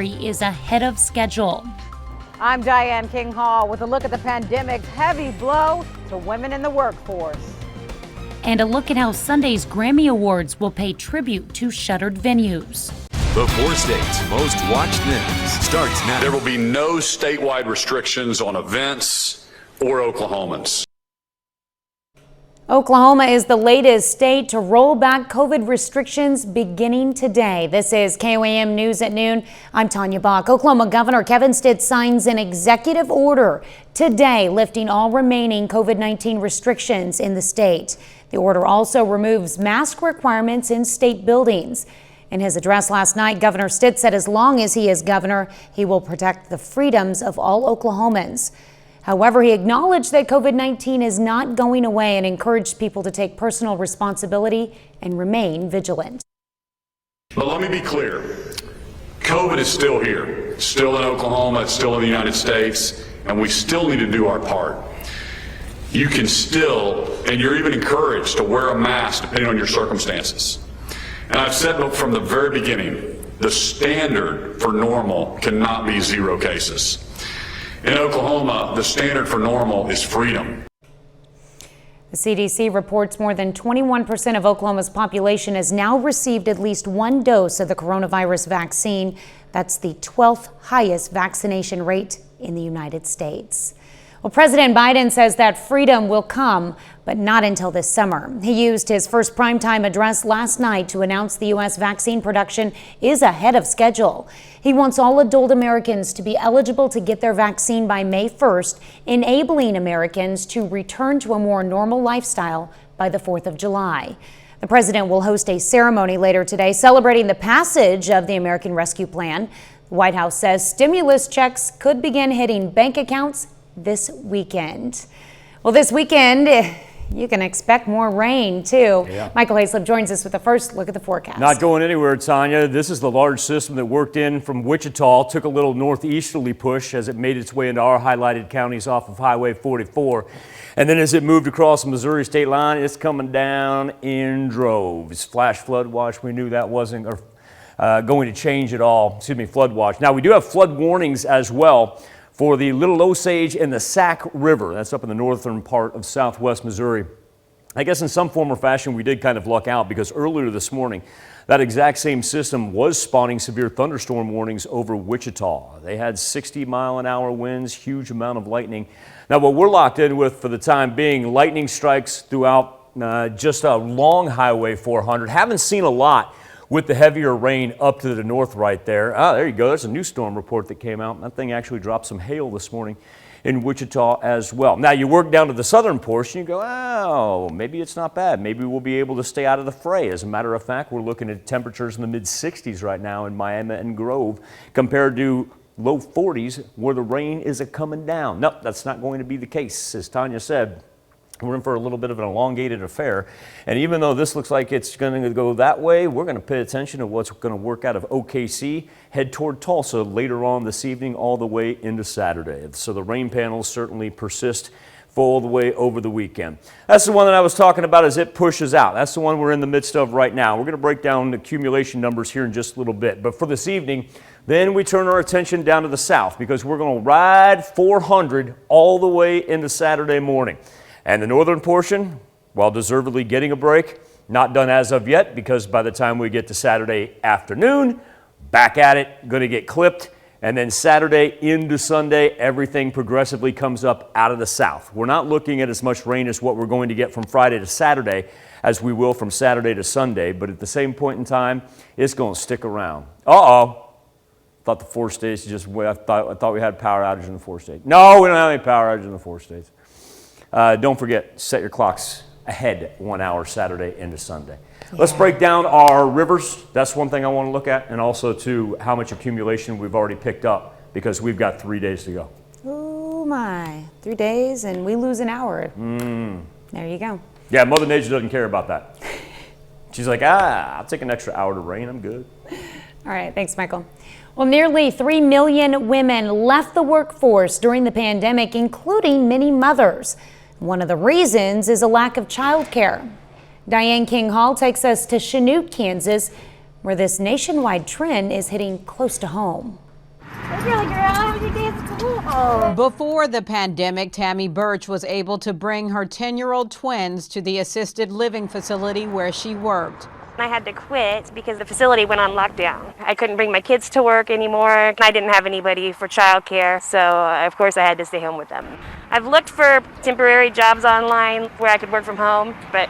is ahead of schedule. I'm Diane King Hall with a look at the pandemic's heavy blow to women in the workforce. And a look at how Sunday's Grammy Awards will pay tribute to shuttered venues. The 4 states' most watched news starts now. There will be no statewide restrictions on events or Oklahomans. Oklahoma is the latest state to roll back COVID restrictions beginning today. This is KOAM News at noon. I'm Tanya Bach. Oklahoma Governor Kevin Stitt signs an executive order today lifting all remaining COVID-19 restrictions in the state. The order also removes mask requirements in state buildings. In his address last night, Governor Stitt said as long as he is governor, he will protect the freedoms of all Oklahomans. However, he acknowledged that COVID-19 is not going away and encouraged people to take personal responsibility and remain vigilant. But let me be clear. COVID is still here. It's still in Oklahoma. It's still in the United States. And we still need to do our part. You can still, and you're even encouraged to wear a mask depending on your circumstances. And I've said from the very beginning, the standard for normal cannot be 0 cases. In Oklahoma, the standard for normal is freedom. The CDC reports more than 21% of Oklahoma's population has now received at least 1 dose of the coronavirus vaccine. That's the 12th highest vaccination rate in the United States. Well, President Biden says that freedom will come, but not until this summer. He used his first primetime address last night to announce the U.S. vaccine production is ahead of schedule. He wants all adult Americans to be eligible to get their vaccine by May 1st, enabling Americans to return to a more normal lifestyle by the 4th of July. The president will host a ceremony later today celebrating the passage of the American Rescue Plan. The White House says stimulus checks could begin hitting bank accounts this weekend. Well, this weekend, you can expect more rain, too. Yeah. Michael Hayslip joins us with the first look at the forecast. Not going anywhere, Tanya. This is the large system that worked in from Wichita, took a little northeasterly push as it made its way into our highlighted counties off of Highway 44. And then as it moved across the Missouri state line, it's coming down in droves. Flash flood watch, we knew that wasn't going to change at all. Excuse me, flood watch. Now, we do have flood warnings as well for the Little Osage and the Sac River. That's up in the northern part of southwest Missouri. I guess in some form or fashion we did kind of luck out because earlier this morning that exact same system was spawning severe thunderstorm warnings over Wichita. They had 60-mile-an-hour winds, huge amount of lightning. Now what we're locked in with for the time being, lightning strikes throughout just along Highway 400. Haven't seen a lot with the heavier rain up to the north right there. Ah, there you go. There's a new storm report that came out. That thing actually dropped some hail this morning in Wichita as well. Now you work down to the southern portion, you go, oh, maybe it's not bad. Maybe we'll be able to stay out of the fray. As a matter of fact, we're looking at temperatures in the mid-60s right now in Miami and Grove compared to low 40s where the rain is coming down. No, that's not going to be the case. As Tanya said, we're in for a little bit of an elongated affair. And even though this looks like it's going to go that way, we're going to pay attention to what's going to work out of OKC, head toward Tulsa later on this evening all the way into Saturday. So the rain panels certainly persist all the way over the weekend. That's the one that I was talking about as it pushes out. That's the one we're in the midst of right now. We're going to break down the accumulation numbers here in just a little bit. But for this evening, then we turn our attention down to the south because we're going to ride 400 all the way into Saturday morning. And the northern portion, while deservedly getting a break, not done as of yet because by the time we get to Saturday afternoon, back at it, going to get clipped. And then Saturday into Sunday, everything progressively comes up out of the south. We're not looking at as much rain as what we're going to get from Friday to Saturday as we will from Saturday to Sunday. But at the same point in time, it's going to stick around. Uh-oh. Thought the 4 states just, I thought we had power outage in the 4 states. No, we don't have any power outage in the 4 states. Don't forget, set your clocks ahead 1 hour Saturday into Sunday. Yeah. Let's break down our rivers. That's one thing I want to look at. And also, too, how much accumulation we've already picked up because we've got 3 days to go. Oh, my. 3 days and we lose an hour. There you go. Yeah, Mother Nature doesn't care about that. She's like, I'll take an extra hour to rain. I'm good. All right. Thanks, Michael. Well, nearly 3 million women left the workforce during the pandemic, including many mothers. One of the reasons is a lack of childcare. Diane King Hall takes us to Chanute, Kansas, where this nationwide trend is hitting close to home. Before the pandemic, Tammy Birch was able to bring her 10-year-old twins to the assisted living facility where she worked. I had to quit because the facility went on lockdown. I couldn't bring my kids to work anymore. I didn't have anybody for childcare, so of course I had to stay home with them. I've looked for temporary jobs online where I could work from home, but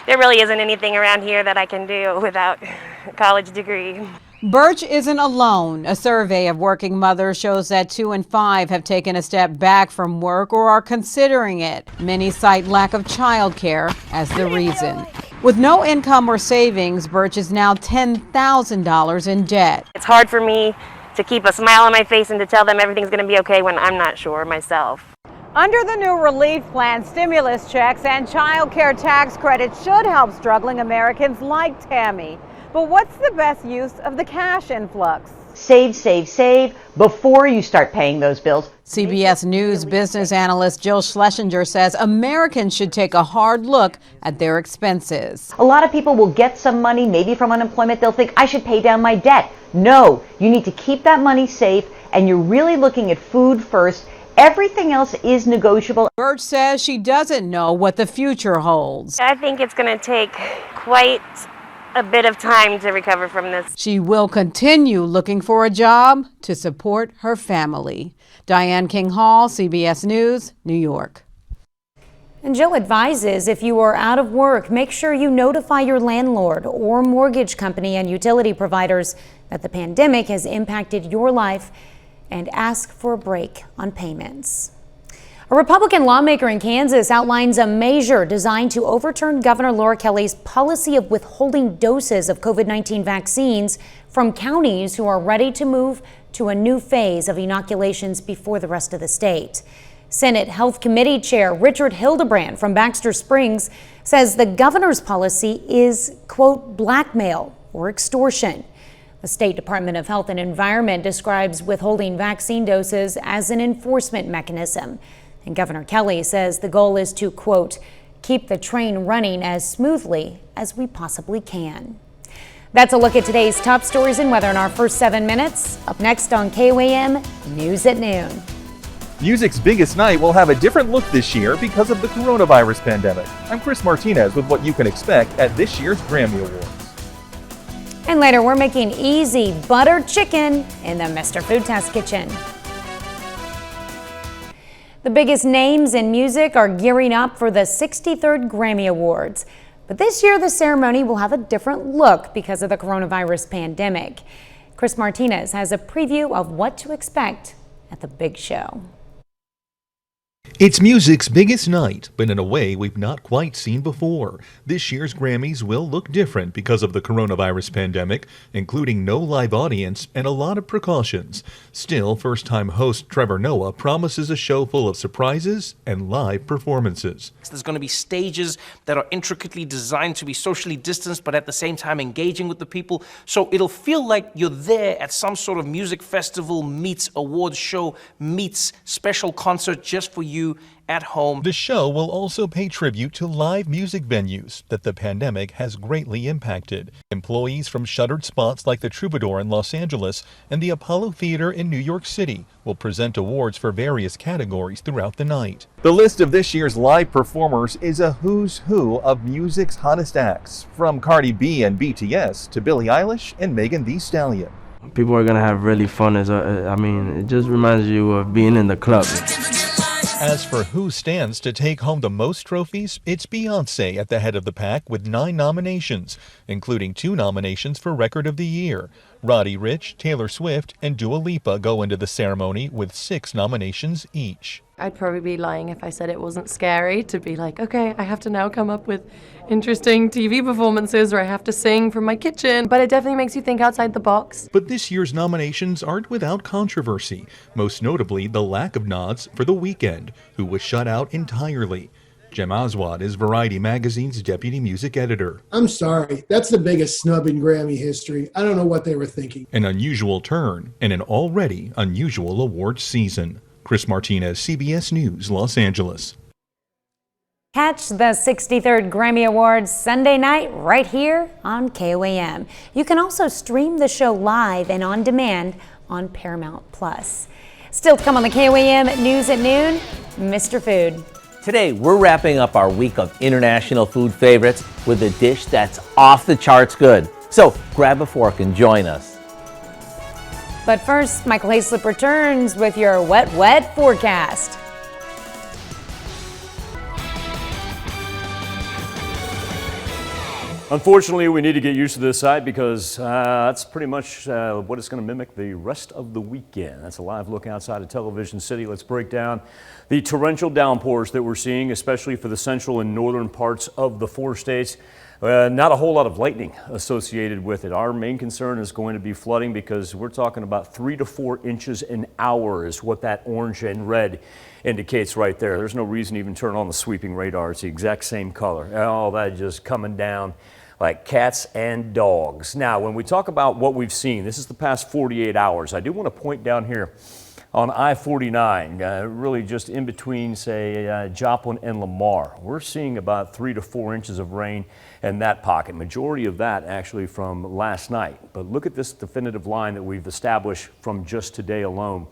there really isn't anything around here that I can do without a college degree. Birch isn't alone. A survey of working mothers shows that 2 in 5 have taken a step back from work or are considering it. Many cite lack of childcare as the reason. With no income or savings, Birch is now $10,000 in debt. It's hard for me to keep a smile on my face and to tell them everything's going to be okay when I'm not sure myself. Under the new relief plan, stimulus checks and child care tax credits should help struggling Americans like Tammy. But what's the best use of the cash influx? Save, save, save before you start paying those bills. CBS News business analyst Jill Schlesinger says Americans should take a hard look at their expenses. A lot of people will get some money, maybe from unemployment. They'll think, I should pay down my debt. No, you need to keep that money safe, and you're really looking at food first. Everything else is negotiable. Birch says she doesn't know what the future holds. I think it's going to take quite a bit of time to recover from this. She will continue looking for a job to support her family. Diane King Hall, CBS News, New York. And Jill advises if you are out of work, make sure you notify your landlord or mortgage company and utility providers that the pandemic has impacted your life and ask for a break on payments. A Republican lawmaker in Kansas outlines a measure designed to overturn Governor Laura Kelly's policy of withholding doses of COVID-19 vaccines from counties who are ready to move to a new phase of inoculations before the rest of the state. Senate Health Committee Chair Richard Hildebrand from Baxter Springs says the governor's policy is, quote, blackmail or extortion. The State Department of Health and Environment describes withholding vaccine doses as an enforcement mechanism. And Governor Kelly says the goal is to, quote, keep the train running as smoothly as we possibly can. That's a look at today's top stories and weather in our first 7 minutes. Up next on KOAM News at Noon. Music's biggest night will have a different look this year because of the coronavirus pandemic. I'm Chris Martinez with what you can expect at this year's Grammy Awards. And later, we're making easy buttered chicken in the Mr. Food Test kitchen. The biggest names in music are gearing up for the 63rd Grammy Awards. But this year, the ceremony will have a different look because of the coronavirus pandemic. Chris Martinez has a preview of what to expect at the big show. It's music's biggest night, but in a way we've not quite seen before. This year's Grammys will look different because of the coronavirus pandemic, including no live audience and a lot of precautions. Still, first-time host Trevor Noah promises a show full of surprises and live performances. There's going to be stages that are intricately designed to be socially distanced, but at the same time engaging with the people. So it'll feel like you're there at some sort of music festival meets awards show meets special concert just for you at home. The show will also pay tribute to live music venues that the pandemic has greatly impacted. Employees from shuttered spots like the Troubadour in Los Angeles and the Apollo Theater in New York City will present awards for various categories throughout the night. The list of this year's live performers is a who's who of music's hottest acts, from Cardi B and BTS to Billie Eilish and Megan Thee Stallion. People are going to have really fun. It just reminds you of being in the club. As for who stands to take home the most trophies, it's Beyoncé at the head of the pack with 9 nominations, including 2 nominations for Record of the Year. Roddy Ricch, Taylor Swift, and Dua Lipa go into the ceremony with 6 nominations each. I'd probably be lying if I said it wasn't scary to be like, okay, I have to now come up with interesting TV performances or I have to sing from my kitchen. But it definitely makes you think outside the box. But this year's nominations aren't without controversy, most notably the lack of nods for The Weeknd, who was shut out entirely. Jem Aswad is Variety Magazine's deputy music editor. I'm sorry, that's the biggest snub in Grammy history. I don't know what they were thinking. An unusual turn in an already unusual awards season. Chris Martinez, CBS News, Los Angeles. Catch the 63rd Grammy Awards Sunday night right here on KOAM. You can also stream the show live and on demand on Paramount+. Still to come on the KOAM News at Noon, Mr. Food. Today, we're wrapping up our week of international food favorites with a dish that's off the charts good. So grab a fork and join us. But first, Michael Hayslip returns with your wet forecast. Unfortunately, we need to get used to this site because that's pretty much what it's going to mimic the rest of the weekend. That's a live look outside of Television City. Let's break down the torrential downpours that we're seeing, especially for the central and northern parts of the 4 states. Not a whole lot of lightning associated with it. Our main concern is going to be flooding because we're talking about 3 to 4 inches an hour is what that orange and red indicates right there. There's no reason to even turn on the sweeping radar. It's the exact same color. All that just coming down like cats and dogs. Now, when we talk about what we've seen, this is the past 48 hours. I do want to point down here on I-49, really just in between, say, Joplin and Lamar. We're seeing about 3 to 4 inches of rain in that pocket. Majority of that actually from last night. But look at this definitive line that we've established from just today alone.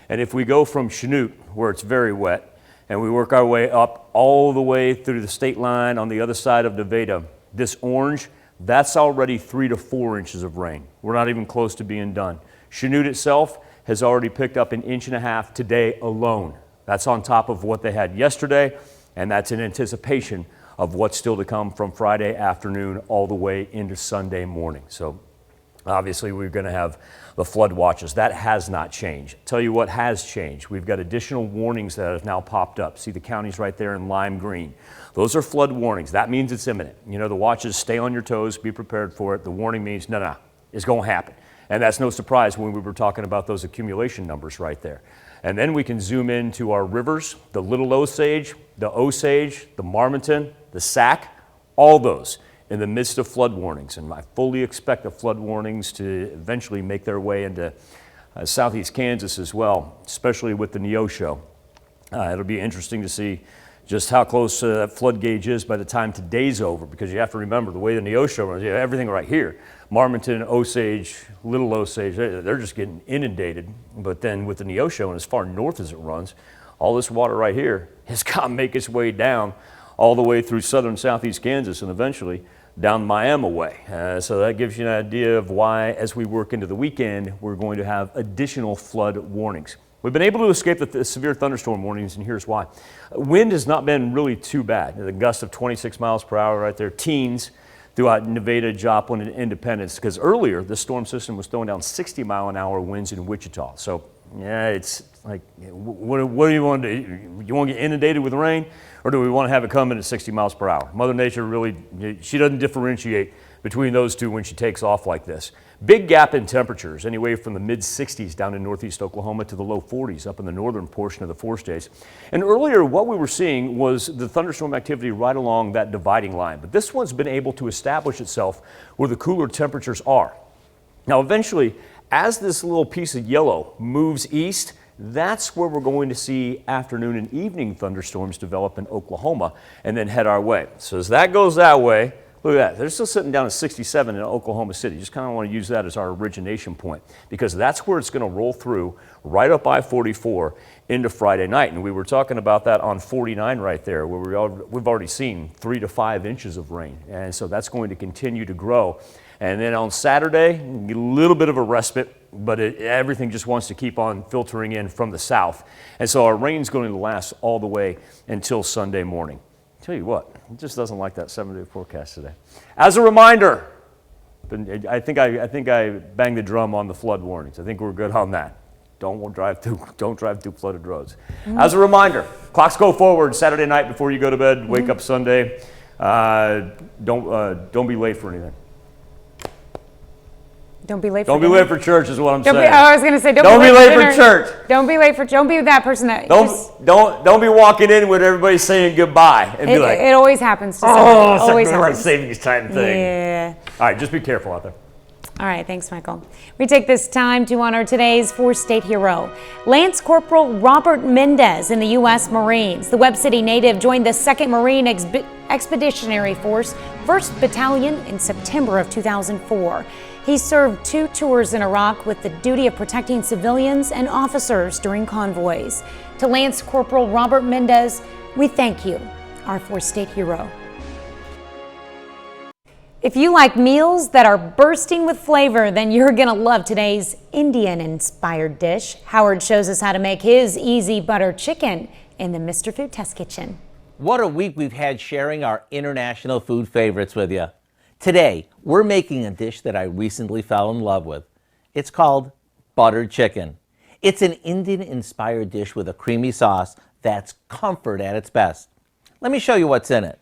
And if we go from Chanute, where it's very wet, and we work our way up all the way through the state line on the other side of Nevada, this orange, that's already 3 to 4 inches of rain. We're not even close to being done. Chanute itself has already picked up 1.5 inches today alone. That's on top of what they had yesterday, and that's in anticipation of what's still to come from Friday afternoon all the way into Sunday morning. So obviously we're going to have the flood watches. That has not changed. Tell you what has changed. We've got additional warnings that have now popped up. See the counties right there in lime green. Those are flood warnings. That means it's imminent. You know, the watches, stay on your toes, be prepared for it. The warning means, no, it's going to happen. And that's no surprise when we were talking about those accumulation numbers right there. And then we can zoom into our rivers, the Little Osage, the Osage, the Marmonton, the Sac, all those in the midst of flood warnings. And I fully expect the flood warnings to eventually make their way into southeast Kansas as well, especially with the Neosho. It'll be interesting to see just how close that flood gauge is by the time today's over, because you have to remember the way the Neosho runs, you have everything right here. Marmonton, Osage, Little Osage, they're just getting inundated. But then with the Neosho and as far north as it runs, all this water right here has got to make its way down all the way through southern southeast Kansas and eventually down Miami way. So that gives you an idea of why, as we work into the weekend, we're going to have additional flood warnings. We've been able to escape the severe thunderstorm warnings, and here's why. Wind has not been really too bad. The gust of 26 miles per hour right there, teens throughout Nevada, Joplin, and Independence, because earlier this storm system was throwing down 60-mile-an-hour winds in Wichita. So, yeah, it's like, what do you want to do? You want to get inundated with rain, or do we want to have it come in at 60 miles per hour? Mother Nature really, she doesn't differentiate between those two when she takes off like this. Big gap in temperatures, anyway from the mid-60s down in northeast Oklahoma to the low 40s up in the northern portion of the 4 states. And earlier what we were seeing was the thunderstorm activity right along that dividing line. But this one's been able to establish itself where the cooler temperatures are. Now eventually, as this little piece of yellow moves east, that's where we're going to see afternoon and evening thunderstorms develop in Oklahoma and then head our way. So as that goes that way, look at that. They're still sitting down at 67 in Oklahoma City. Just kind of want to use that as our origination point because that's where it's going to roll through right up I-44 into Friday night. And we were talking about that on 49 right there where we've already seen 3 to 5 inches of rain. And so that's going to continue to grow. And then on Saturday, a little bit of a respite, but everything just wants to keep on filtering in from the south. And so our rain's going to last all the way until Sunday morning. Tell you what, it just doesn't like that 7-day forecast today. As a reminder, I think I banged the drum on the flood warnings. I think we're good on that. Don't drive through flooded roads. As a reminder, clocks go forward Saturday night before you go to bed. Wake up Sunday. Don't be late for anything. Don't be late for Don't be late for church is what I'm saying. I was going to say, don't be late for church. Don't be that person that don't be walking in with everybody saying goodbye and be like, it always happens to someone. It always Like happens. savings time thing. Yeah. All right, just be careful out there. All right, thanks, Michael. We take this time to honor today's 4-state hero, Lance Corporal Robert Mendez in the U.S. Marines. The Webb City native joined the 2nd Marine Expeditionary Force, 1st Battalion in September of 2004. He served 2 tours in Iraq with the duty of protecting civilians and officers during convoys. To Lance Corporal Robert Mendez, we thank you, our 4-state hero. If you like meals that are bursting with flavor, then you're gonna love today's Indian-inspired dish. Howard shows us how to make his easy butter chicken in the Mr. Food Test Kitchen. What a week we've had sharing our international food favorites with you. Today, we're making a dish that I recently fell in love with. It's called buttered chicken. It's an Indian-inspired dish with a creamy sauce that's comfort at its best. Let me show you what's in it.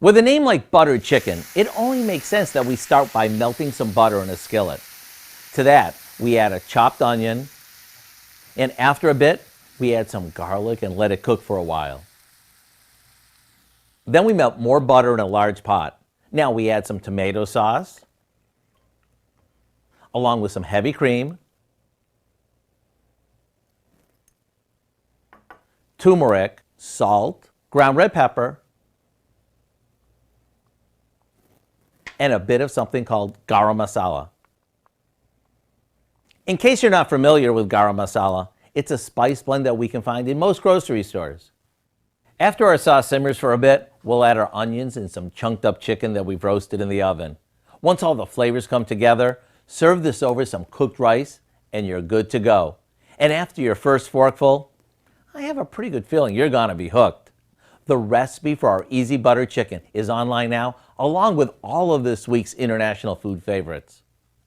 With a name like buttered chicken, it only makes sense that we start by melting some butter in a skillet. To that, we add a chopped onion, and after a bit, we add some garlic and let it cook for a while. Then we melt more butter in a large pot. Now we add some tomato sauce, along with some heavy cream, turmeric, salt, ground red pepper, and a bit of something called garam masala. In case you're not familiar with garam masala, it's a spice blend that we can find in most grocery stores. After our sauce simmers for a bit, we'll add our onions and some chunked up chicken that we've roasted in the oven. Once all the flavors come together, serve this over some cooked rice and you're good to go. And after your first forkful, I have a pretty good feeling you're gonna be hooked. The recipe for our easy butter chicken is online now, along with all of this week's international food favorites.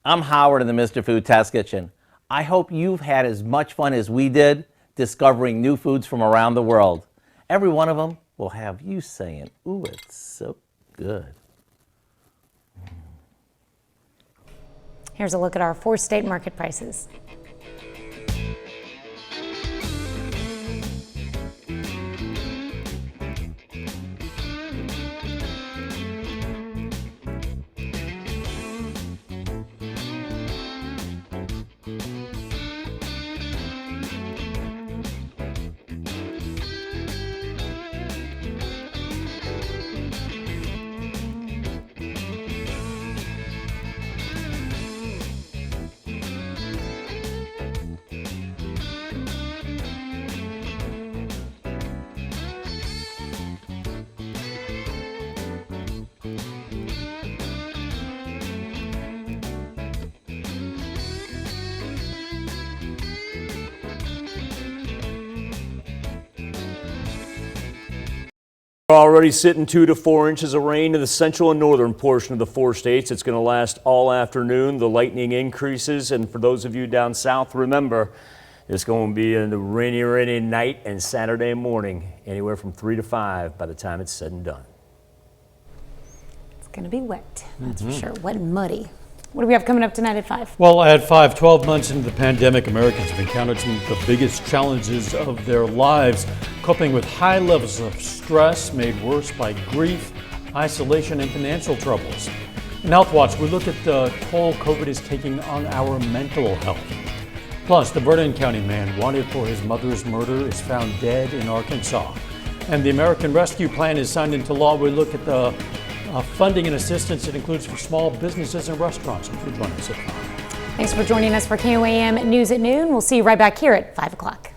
I'm Howard in the Mr. Food Test Kitchen. I hope you've had as much fun as we did discovering new foods from around the world. Every one of them will have you saying, ooh, it's so good. Here's a look at our 4-state market prices. We're already sitting 2 to 4 inches of rain in the central and northern portion of the 4 states. It's going to last all afternoon. The lightning increases, and for those of you down south, remember, it's going to be a rainy night and Saturday morning, anywhere from 3 to 5 by the time it's said and done. It's going to be wet, that's for sure. Wet and muddy. What do we have coming up tonight at 5? Well, at 5, 12 months into the pandemic, Americans have encountered some of the biggest challenges of their lives, coping with high levels of stress made worse by grief, isolation, and financial troubles. In Health Watch, we look at the toll COVID is taking on our mental health. Plus, the Vernon County man wanted for his mother's murder is found dead in Arkansas. And the American Rescue Plan is signed into law. We look at the funding and assistance it includes for small businesses and restaurants. If you join us at 5. Thanks for joining us for KOAM News at Noon. We'll see you right back here at 5 o'clock.